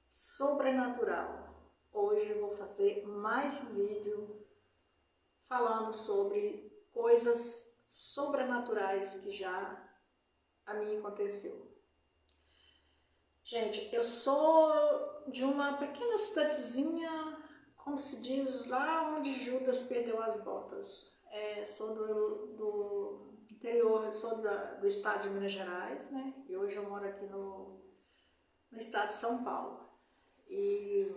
sobrenatural. Hoje eu vou fazer mais um vídeo falando sobre coisas sobrenaturais que já a mim aconteceu. Gente, eu sou de uma pequena cidadezinha, como se diz, lá onde Judas perdeu as botas. Sou do interior, sou do estado de Minas Gerais, né? E hoje eu moro aqui no estado de São Paulo. E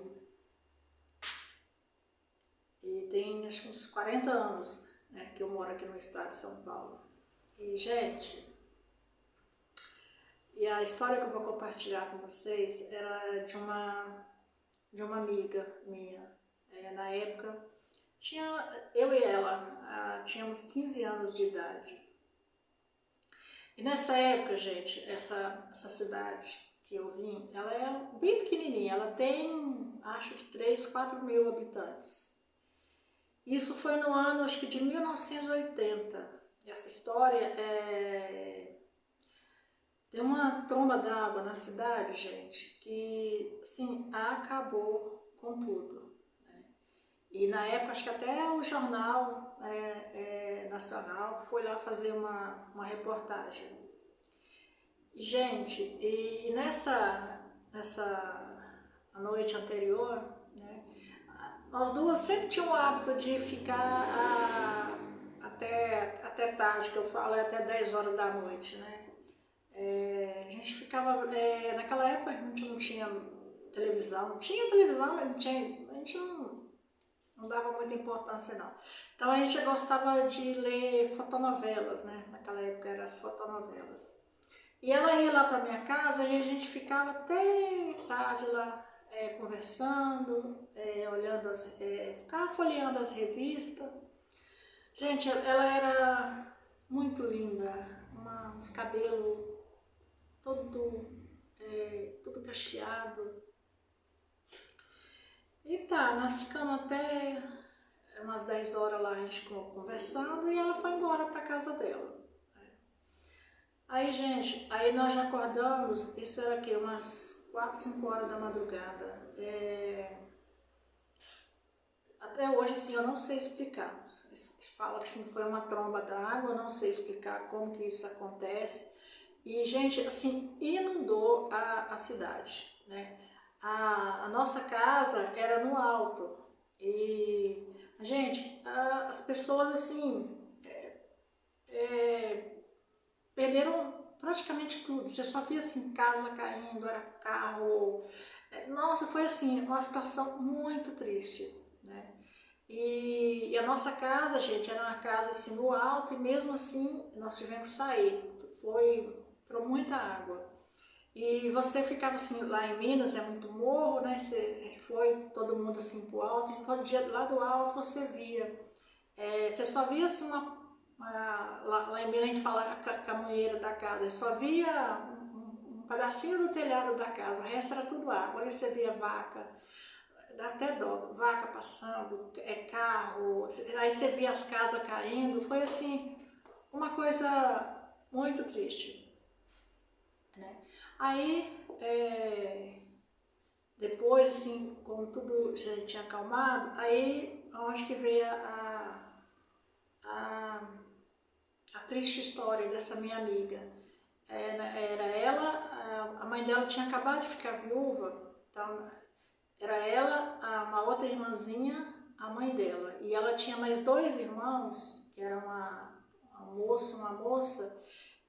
tem acho que uns 40 anos, né, que eu moro aqui no estado de São Paulo. E, gente, a história que eu vou compartilhar com vocês era de uma amiga minha. Na época, eu e ela tínhamos 15 anos de idade. E nessa época, gente, essa cidade que eu vim, ela é bem pequenininha, ela tem acho que 3, 4 mil habitantes. Isso foi no ano, acho que de 1980. Essa história tem uma tromba d'água na cidade, gente, que, assim, acabou com tudo, né? E na época, acho que até o jornal nacional foi lá fazer uma reportagem. Gente, e a noite anterior, né, nós duas sempre tínhamos o hábito de ficar até tarde, que eu falo, até 10 horas da noite, né? A gente ficava, naquela época a gente não tinha televisão, tinha televisão, mas a gente não dava muita importância não. Então a gente gostava de ler fotonovelas, né? Naquela época eram as fotonovelas. E ela ia lá para minha casa e a gente ficava até tarde lá, conversando, ficava folheando as revistas. Gente, ela era muito linda, uns cabelos tudo cacheado. E tá, nós ficamos até umas 10 horas lá, a gente conversando, e ela foi embora para casa dela. Aí, gente, aí nós já acordamos, isso era aqui, umas 4, 5 horas da madrugada. Até hoje, assim, eu não sei explicar. Fala que assim, foi uma tromba d'água, eu não sei explicar como que isso acontece. E, gente, assim, inundou a cidade, né? A nossa casa era no alto. E, gente, as pessoas, assim, perderam praticamente tudo. Você só via assim, casa caindo, era carro. Nossa, foi assim, uma situação muito triste, né? E a nossa casa, gente, era uma casa assim no alto, e mesmo assim nós tivemos que sair. Entrou muita água. E você ficava assim, lá em Minas é muito morro, né? Você foi todo mundo assim pro alto, e quando dia lá do alto você via. Você só via assim lá em Minas a gente fala a caminheira da casa, só via um pedacinho do telhado da casa, o resto era tudo água. Aí você via vaca, dá até dó, vaca passando, carro, aí você via as casas caindo. Foi assim, uma coisa muito triste, né? Aí, depois, assim, como tudo já tinha acalmado, aí onde que veio a triste história dessa minha amiga. Era ela, a mãe dela tinha acabado de ficar viúva, então era ela, uma outra irmãzinha, a mãe dela. E ela tinha mais 2 irmãos, que era um moço, uma moça,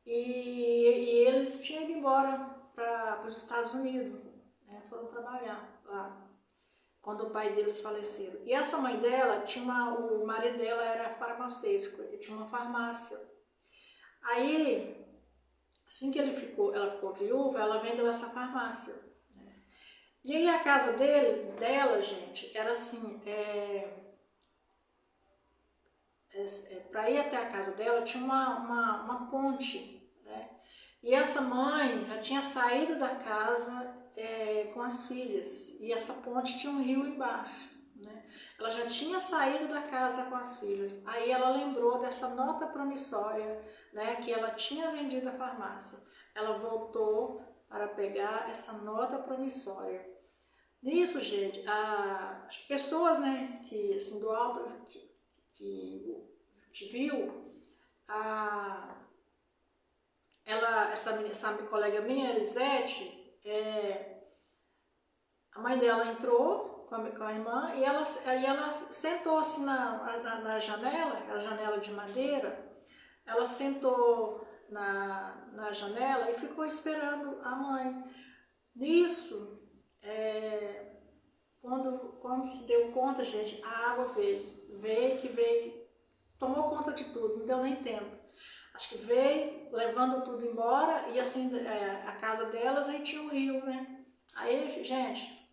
e eles tinham ido embora para os Estados Unidos, né? Foram trabalhar lá, quando o pai deles faleceram. E essa mãe dela, o marido dela era farmacêutico, ele tinha uma farmácia. Aí, assim que ela ficou viúva, ela vendeu essa farmácia. E aí a casa dela, gente, era assim, para ir até a casa dela tinha uma ponte, né? E essa mãe já tinha saído da casa com as filhas, e essa ponte tinha um rio embaixo, né? Ela já tinha saído da casa com as filhas, aí ela lembrou dessa nota promissória, né, que ela tinha vendido a farmácia. Ela voltou para pegar essa nota promissória. Nisso, gente, as pessoas, né, que assim, do alto, que viu, a, essa colega minha, Elisete, a mãe dela entrou com a irmã e ela sentou assim na janela, a janela de madeira, ela sentou na janela e ficou esperando a mãe. Nisso, quando se deu conta, gente, a água veio, tomou conta de tudo, não deu nem tempo. Acho que veio, levando tudo embora, e assim, a casa delas, aí tinha um rio, né? Aí, gente,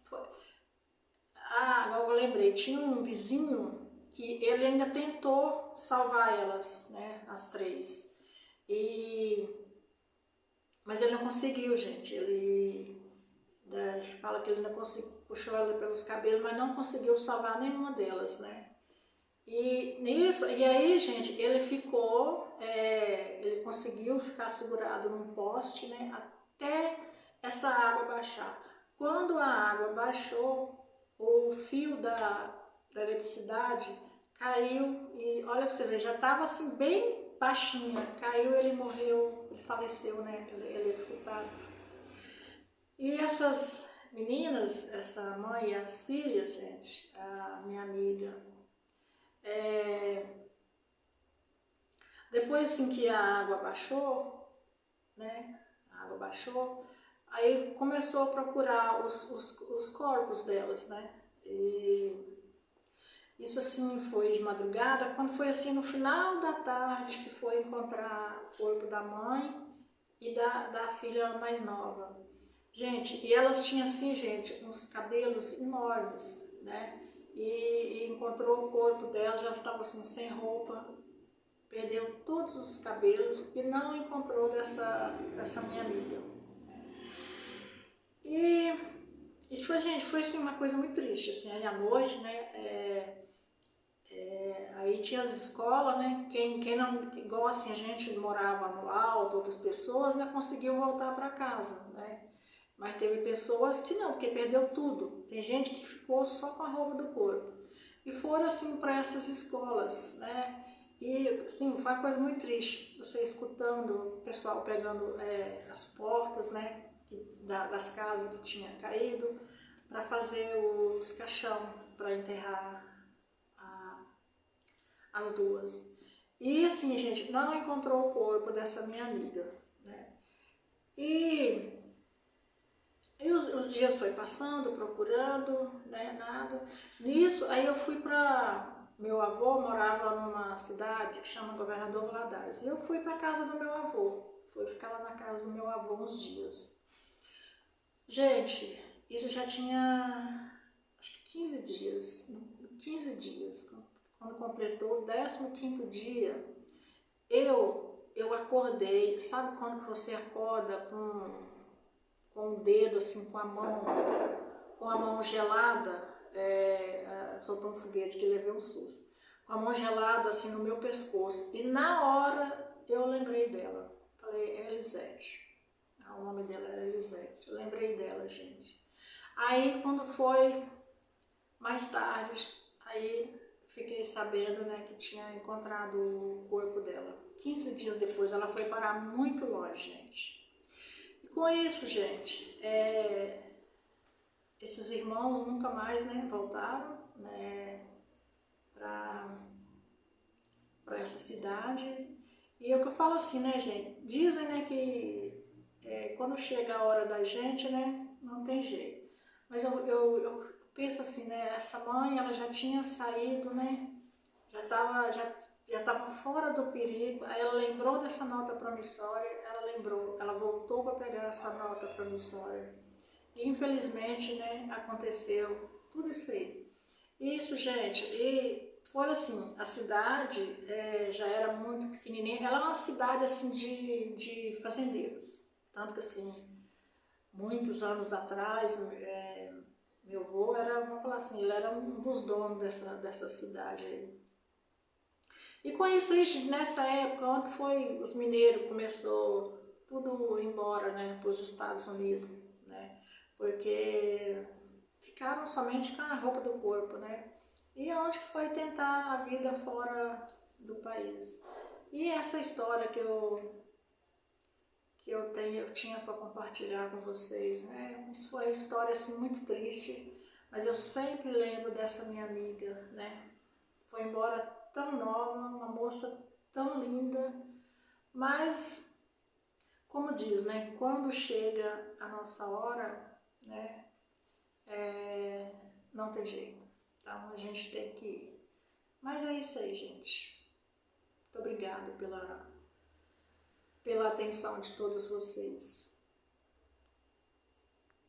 agora eu lembrei, tinha um vizinho que ele ainda tentou salvar elas, né, as três. Mas ele não conseguiu, gente. Ele fala que ele não conseguiu, puxou ela pelos cabelos, mas não conseguiu salvar nenhuma delas, né? E aí, gente, ele ele conseguiu ficar segurado num poste, né, até essa água baixar. Quando a água baixou, o fio da eletricidade caiu e, olha pra você ver, já estava assim bem baixinha, caiu, ele morreu, ele faleceu, né, eletrocutado. E essas meninas, essa mãe e as filhas, gente, a minha amiga, depois assim que a água baixou, né, aí começou a procurar os corpos delas, né, e isso assim foi de madrugada, quando foi assim no final da tarde que foi encontrar o corpo da mãe e da filha mais nova. Gente, e elas tinham assim, gente, uns cabelos enormes, né, e encontrou o corpo delas, já estava assim sem roupa, perdeu todos os cabelos e não encontrou dessa minha amiga. E isso foi, gente, foi assim uma coisa muito triste, assim, aí à noite, né, aí tinha as escolas, né, quem não, igual assim, a gente morava no alto, outras pessoas, né, conseguiu voltar para casa, né, mas teve pessoas que não, porque perdeu tudo, tem gente que ficou só com a roupa do corpo, e foram assim para essas escolas, né, e sim, foi uma coisa muito triste, você escutando o pessoal pegando as portas, né, das casas que tinha caído, para fazer os caixão, para enterrar as duas. E assim, gente, não encontrou o corpo dessa minha amiga, né? E os dias foi passando, procurando, né, nada. Nisso, aí eu fui para... Meu avô morava numa cidade que chama Governador Valadares. E eu fui para casa do meu avô. Fui ficar lá na casa do meu avô uns dias. Gente, isso já tinha, acho que 15 dias. 15 dias. Quando completou o 15º dia, eu acordei. Sabe quando você acorda com o dedo, assim, com a mão gelada? Soltou um foguete que levei um susto. Com a mão gelada, assim, no meu pescoço. E na hora eu lembrei dela. Falei, é Elisete. O nome dela era Elisete. Eu lembrei dela, gente. Aí, quando foi mais tarde, aí fiquei sabendo, né, que tinha encontrado o corpo dela. 15 dias depois, ela foi parar muito longe, gente. E com isso, gente, esses irmãos nunca mais, né, voltaram, né, para essa cidade. E é o que eu falo assim, né, gente, dizem, né, que quando chega a hora da gente, né, não tem jeito. Mas eu penso assim, né, essa mãe, ela já tinha saído, né, já tava fora do perigo, aí ela lembrou dessa nota promissória, ela voltou para pegar essa nota promissória. E infelizmente, né, aconteceu tudo isso aí. Isso, gente, e foi assim, a cidade já era muito pequenininha, ela é uma cidade assim de fazendeiros, tanto que assim, muitos anos atrás, meu avô era, vamos falar assim, ele era um dos donos dessa cidade aí. E com isso, nessa época, onde foi os mineiros começou tudo ir embora, né, para os Estados Unidos, né, porque ficaram somente com a roupa do corpo, né? E onde foi tentar a vida fora do país. E essa história que eu tinha para compartilhar com vocês, né? Isso foi uma história assim muito triste, mas eu sempre lembro dessa minha amiga, né? Foi embora tão nova, uma moça tão linda, mas como diz, né? Quando chega a nossa hora, né? Não tem jeito. Então a gente tem que ir. Mas é isso aí, gente. Muito obrigada pela atenção de todos vocês.